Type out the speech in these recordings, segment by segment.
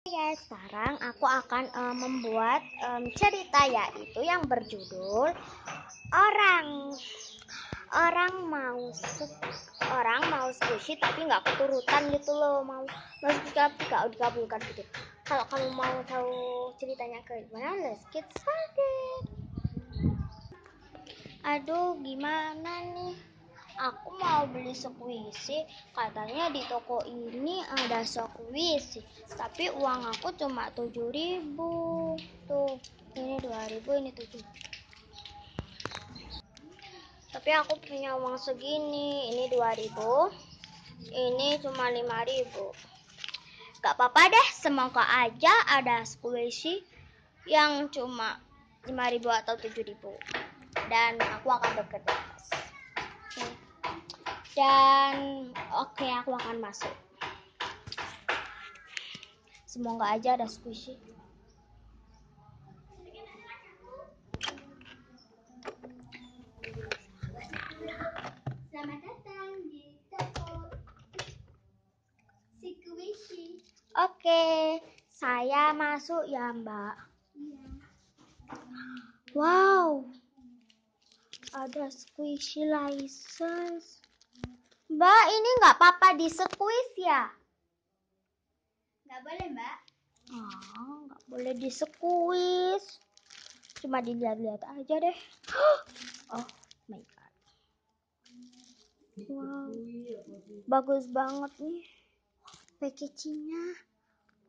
Ya, sekarang aku akan membuat cerita yaitu yang berjudul orang orang mau orang mau squishy tapi nggak keturutan gitu loh, mau squishy tapi nggak dikabulkan gitu. Kalau kamu mau tahu ceritanya ke gimana, let's get started. Aduh, gimana nih? Aku mau beli squishy, katanya di toko ini ada squishy, tapi uang aku cuma 7.000. Tuh, ini 2.000, ini 7. Tapi aku punya uang segini, ini 2.000, ini cuma 5.000. Gak apa-apa deh, semoga aja ada squishy yang cuma 5.000 atau 7.000. Dan aku akan bekerja keras. Dan oke, aku akan masuk. Semoga aja ada squishy. Selamat datang di toko squishy. Oke, saya masuk ya, Mbak. Iya. Wow, ada squishy license. Mbak, ini nggak apa-apa di squeeze ya? Nggak boleh, Mbak. Nggak boleh di squeeze. Cuma dilihat-lihat aja deh. Oh my god. Wow, bagus banget nih packagingnya.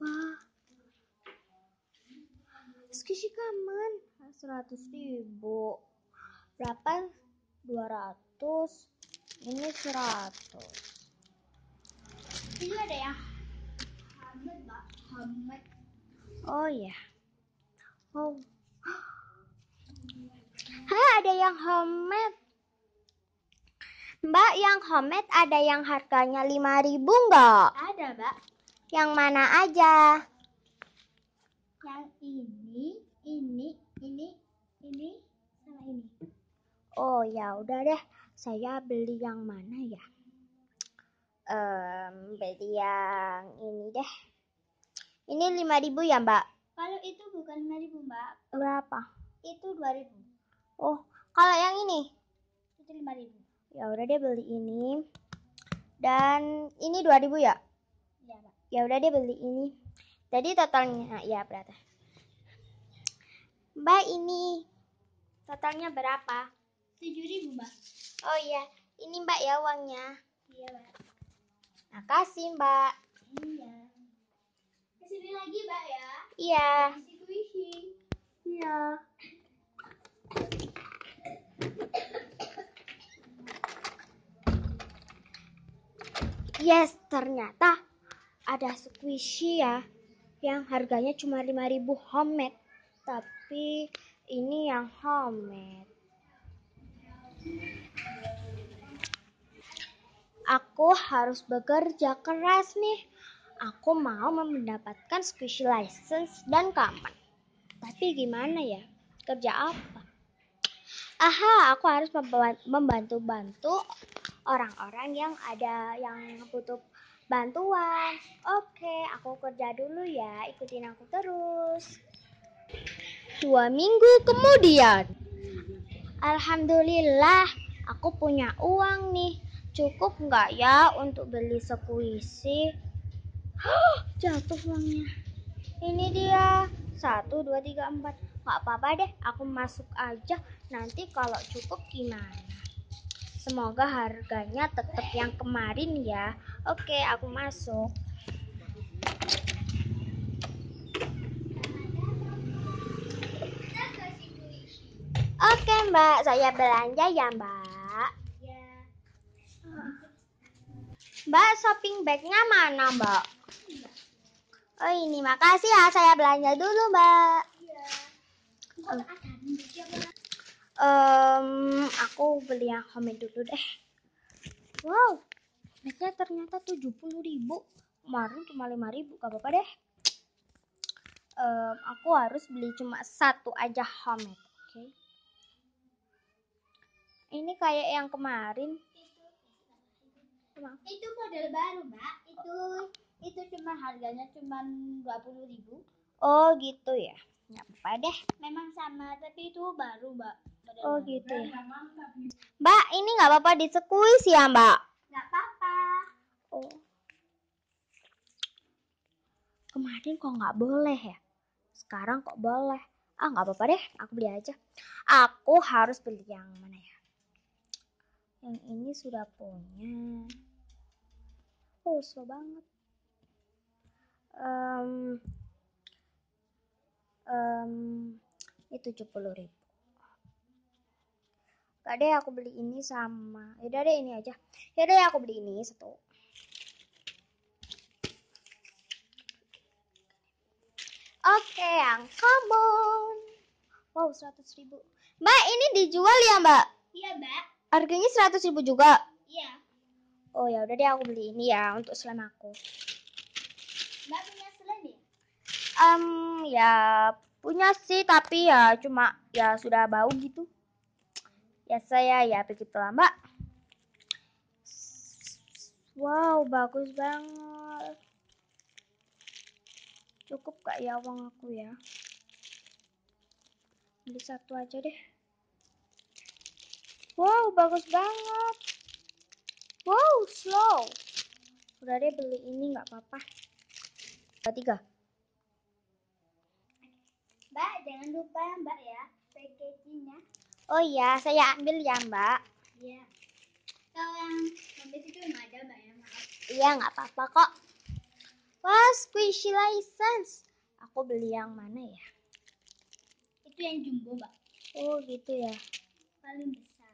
Wah, squishy kaman 100.000. Berapa? 200. Ini 100. Itu ada yang Hamid, Mbak. Hamid. Oh ya. Oh. Ada yang homemade. Mbak, yang homemade ada yang harganya 5.000 nggak? Ada, Mbak. Yang mana aja? Yang ini, sama ini. Oh ya udah deh, saya beli yang mana ya? Beli yang ini deh. Ini 5.000 ya, Mbak? Kalau itu bukan 5.000, Mbak. Berapa? Itu 2.000. Oh, kalau yang ini? Itu 5.000. Ya udah deh, beli ini. Dan ini 2.000 ya? Iya, Mbak. Ya udah deh, beli ini. Jadi totalnya ya berapa? Mbak, ini totalnya berapa? 7.000, Mbak. Oh iya, ini Mbak ya uangnya. Iya, Mbak. Makasih Mbak. Iya. Kesini lagi, Mbak ya. Iya. Squishy. Iya. Yes, ternyata ada squishy ya, yang harganya cuma 5.000 homemade. Tapi ini yang homemade. Aku harus bekerja keras nih. Aku mau mendapatkan squishy license dan kaman. Tapi gimana ya? Kerja apa? Aha, aku harus membantu-bantu orang-orang yang butuh bantuan. Oke, aku kerja dulu ya. Ikutin aku terus. 2 minggu kemudian. Alhamdulillah, aku punya uang nih. Cukup nggak ya untuk beli squishy? Jatuh uangnya. Ini dia. 1, 2, 3, 4. Nggak apa-apa deh, aku masuk aja. Nanti kalau cukup gimana? Semoga harganya tetap yang kemarin ya. Oke, aku masuk. Oke Mbak, saya belanja ya Mbak. Ya. Mbak, shopping bagnya mana Mbak? Oh ini, makasih ya, saya belanja dulu Mbak. Iya. Kok ada Aku beli yang homemade dulu deh. Wow, bagnya ternyata 70.000. Kemarin cuma 5.000, gak apa-apa deh. Aku harus beli cuma satu aja homemade, oke? Ini kayak yang kemarin. Itu model baru, Mbak. Itu Itu cuma harganya cuma 20.000. Oh gitu ya. Nggak apa deh. Memang sama, tapi itu baru, Mbak. Oh gitu ya. Mbak, ini nggak apa-apa disekuis ya, Mbak? Nggak apa-apa. Oh. Kemarin kok nggak boleh ya? Sekarang kok boleh? Ah, nggak apa-apa deh, aku beli aja. Aku harus beli yang mana ya? Yang ini sudah punya. Oh, slow banget. Ini 70.000. Gak deh, aku beli ini sama. Yaudah deh, ini aja. Yaudah deh, aku beli ini satu. Oke, yang common. Wow, 100.000. Mbak, ini dijual ya, Mbak? Iya, Mbak. Harganya 100.000 juga? Iya. Oh ya udah deh, aku beli ini ya untuk slime aku. Mbak punya slime ya? Ya punya sih, tapi ya cuma ya sudah bau gitu. Ya saya ya begitulah, Mbak. Wow, bagus banget. Cukup gak ya uang aku ya? Beli satu aja deh. Wow, bagus banget. Wow, slow. Udah deh, beli ini nggak apa-apa. 3. Mbak, jangan lupa Mbak ya, packagingnya. Oh iya, saya ambil ya, Mbak. Iya. Kalau yang habis itu nggak ada, Mbak ya, maaf. Iya, nggak apa-apa kok. Wah, squishy license. Aku beli yang mana ya? Itu yang jumbo, Mbak. Oh gitu ya. Paling besar.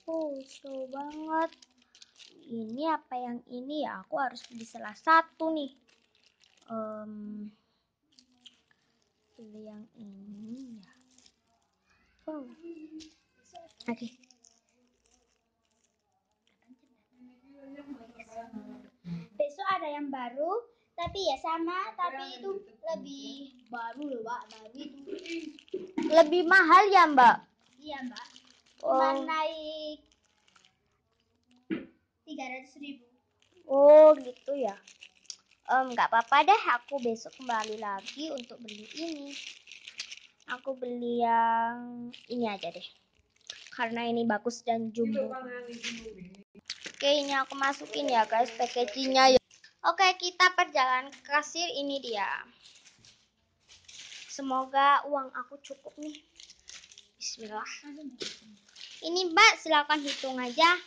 Oh, slow banget. Ini apa yang ini ya? Aku harus beli salah satu nih. Beli yang ini ya. Oh. Oke. Besok ada yang baru, tapi ya sama, tapi itu lebih baru loh, Mbak. Baru itu. Lebih mahal ya, Mbak? Iya, Mbak. Cuma Oh. naik 300.000. Oh gitu ya. Nggak apa-apa deh, aku besok kembali lagi untuk beli ini. Aku beli yang ini aja deh. Karena ini bagus dan jumbo. Oke, ini aku masukin ya guys packagingnya. Oke, kita perjalanan ke kasir, ini dia. Semoga uang aku cukup nih. Bismillah. Ini Mbak, silakan hitung aja.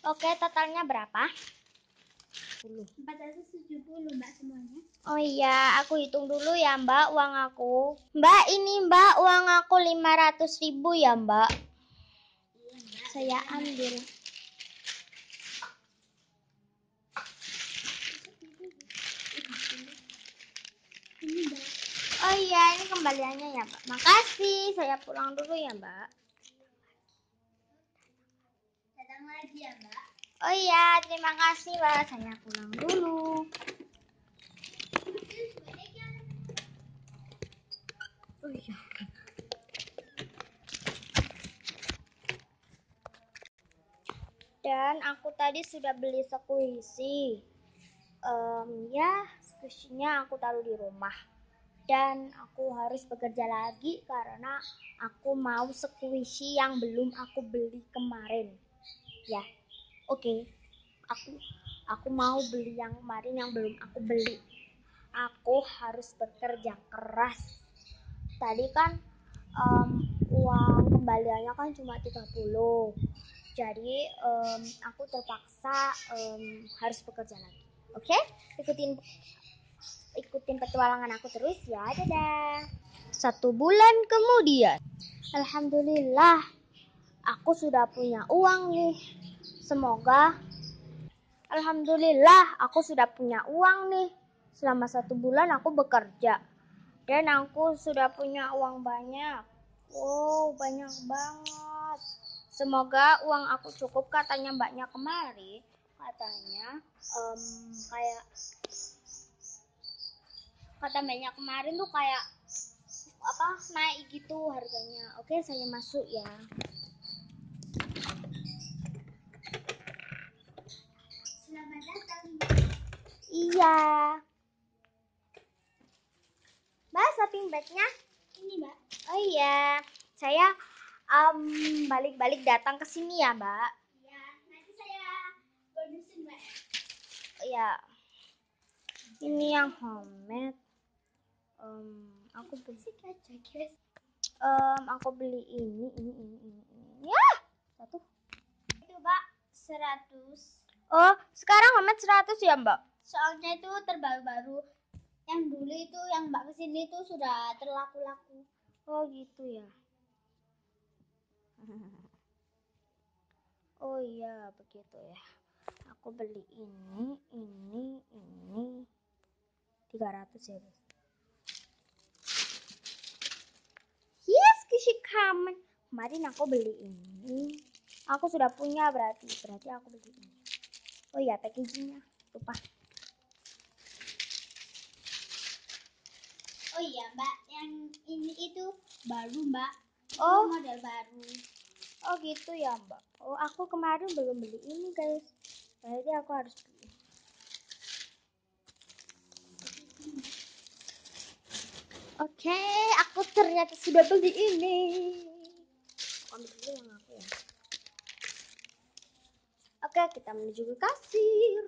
Oke, totalnya berapa? 470, Mbak, semuanya. Oh iya, aku hitung dulu ya Mbak uang aku. Mbak, ini Mbak uang aku 500.000 ya Mbak. Iya, Mbak. Saya ambil. Ini, Mbak. Oh iya, ini kembaliannya ya Mbak. Makasih, saya pulang dulu ya Mbak. Datang lagi ya, Mbak. Oh iya, terima kasih Mbak. Saya pulang dulu. Oh iya. Dan aku tadi sudah beli squishy. Ya, squishy-nya aku taruh di rumah. Dan aku harus bekerja lagi karena aku mau squishy yang belum aku beli kemarin. Ya, oke. Aku mau beli yang kemarin yang belum aku beli. Aku harus bekerja keras. Tadi kan uang kembaliannya kan cuma 30. Jadi aku terpaksa harus bekerja lagi. Oke? Ikutin petualangan aku terus ya. Dadah. 1 bulan kemudian. Alhamdulillah, aku sudah punya uang nih. Semoga Alhamdulillah, aku sudah punya uang nih. Selama 1 bulan aku bekerja. Dan aku sudah punya uang banyak. Wow, banyak banget. Semoga uang aku cukup, katanya mbaknya kemari. Katanya kayak kata mbaknya kemarin tuh kayak apa naik gitu harganya. Oke, saya masuk ya. Selamat datang. Iya. Mbak, shopping bagnya? Ini, Mbak. Oh iya, saya balik-balik datang ke sini ya, Mbak. Ya, nanti saya bonusin, Mbak. Iya. Ini yang homemade. Aku beli. Aja, guys. Aku beli ini. Ya, satu. Itu, Mbak, 100. Oh, sekarang homemade 100 ya, Mbak? Soalnya itu terbaru-baru. Yang dulu itu yang Mbak kesini itu sudah terlaku-laku. Oh, gitu ya. Oh iya, begitu ya. Aku beli ini 300 ya, guys. Yes, Kishikamen. Kemarin aku beli ini. Aku sudah punya berarti aku beli ini. Oh iya, packagingnya lupa. Oh iya, Mbak, yang ini itu baru, Mbak. Oh. Itu model baru. Oh gitu ya, Mbak. Oh, aku kemarin belum beli ini, guys. Berarti aku harus beli. Oke, aku ternyata sudah beli ini. Aku ambil dulu yang aku ya. Oke, kita menuju ke kasir.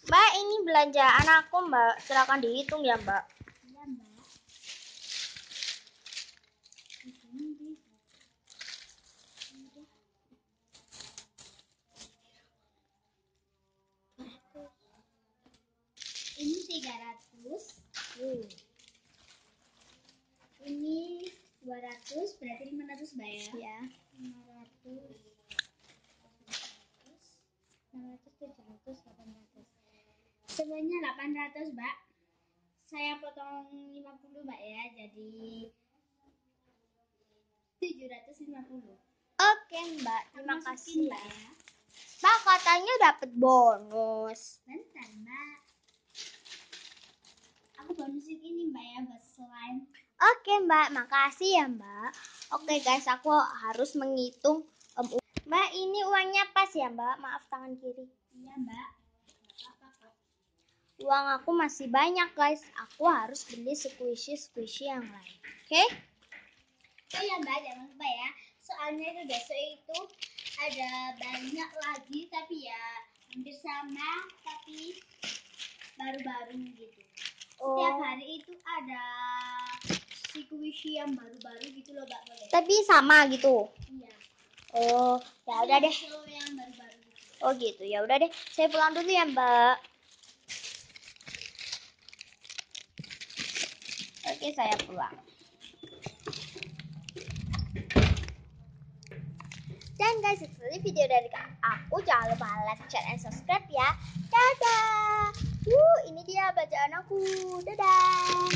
Mbak, ini belanjaan aku, Mbak. Silakan dihitung ya, Mbak. Iya, Mbak. Di sini di ini 300. Ini 200, berarti 500, Mbak ya. Ya. 500. 600, 700, 800. Semuanya 800, Mbak. Saya potong 50, Mbak ya. Jadi 750. Oke, Mbak. Terima Masukin, kasih Mbak ya. ya. Mbak, katanya dapat bonus. Bentar, Mbak. Aku bonusin ini, Mbak ya, buat slime. Oke, Mbak. Makasih ya, Mbak. Oke, guys. Aku harus menghitung. Mbak, ini uangnya pas ya, Mbak? Maaf, tangan kiri. Iya, Mbak. Gak apa-apa kok. Uang aku masih banyak, guys. Aku harus beli squishy yang lain. Oke? Oh ya, Mbak, jangan lupa ya. Soalnya itu besok itu ada banyak lagi, tapi ya hampir sama, tapi baru-baru gitu. Setiap hari itu ada squishy yang baru-baru gitu loh, Mbak. Boleh? Tapi sama gitu. Iya. Oh, ya udah deh. Besok yang baru-baru gitu. Oh gitu, ya udah deh. Saya pulang dulu ya, Mbak. Oke, saya pulang. Dan guys, setelah video dari aku, jangan lupa like, share, and subscribe ya. Dadah. Ini dia bacaan aku. Dadah.